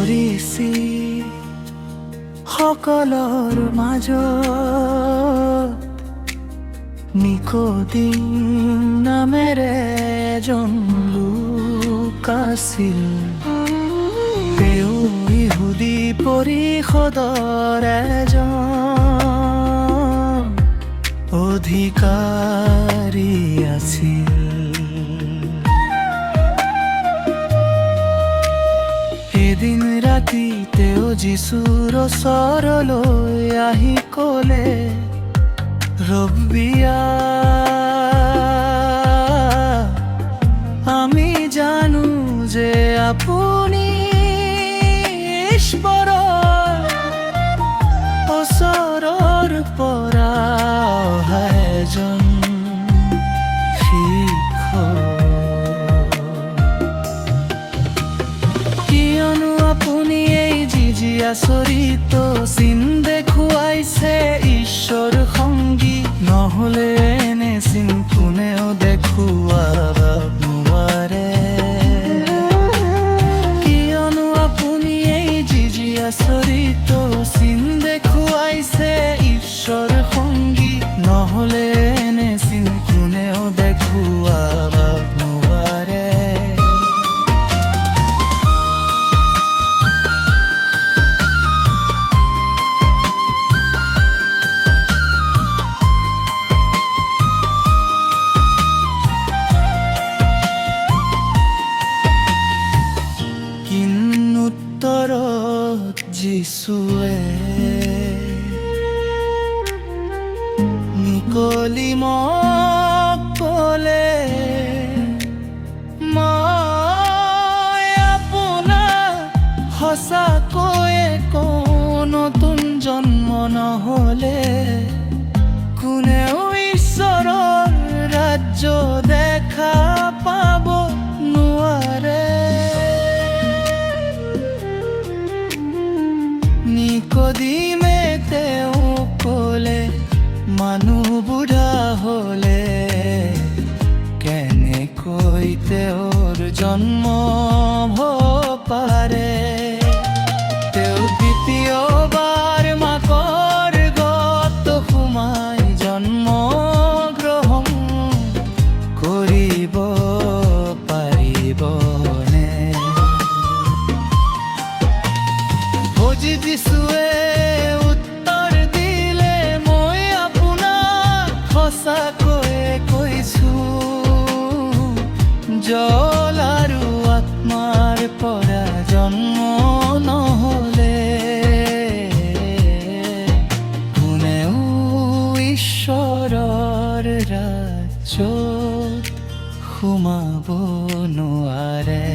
কৰিছি সকলৰ মাজত নিকোদিম নামেৰে এজন লোক আছিল। তেওঁ ইহুদী পৰিষদৰ এজন অধিকাৰী আছিল। এদিন ৰাতি তেওঁ যীশুৰ ওচৰলৈ আহি ক'লে, ৰব্বিয়া, আমি জানো যে আপুনি ঈশ্বৰৰ ওচৰৰ পৰা অহা এজন শিক্ষক। কিয়নো আপুনি এই আচৰিত চিন দেখুৱাইছে ঈশ্বৰ সংগী, নহ'লে এনে চিন কোনেও দেখুৱাব নোৱাৰে। কিয়নো আপুনি এই আচৰিত চিন দেখুৱাইছে ঈশ্বৰ সংগী, নহ'লে এনে চিন কোনেও দেখুৱাব নোৱাৰে। উত্তৰত যীশুৱে নিকোদিমক ক'লে, মই আপোনাক সঁচাকৈয়ে কওঁ, নতুন জন্ম নহ'লে কোনেও ঈশ্বৰৰ ৰাজ্য দেখা পাব নোৱাৰে। নিকোদিমে তেওঁক ক'লে, মানুহ বুঢ়া হ'লে কেনেকৈ তেওঁৰ জন্ম হ'ব পাৰে? তেওঁ দ্বিতীয়বাৰ মাকৰ গত সোমাই জন্ম গ্ৰহণ কৰিব পাৰিবনে? যীশুৱে উত্তৰ দিলে, মই আপোনাক সঁচাকৈয়ে কৈছোঁ, জল আৰু আত্মাৰ পৰা জন্ম নহ'লে কোনেও ঈশ্বৰৰ ৰাজ্যত সোমাব নোৱাৰে।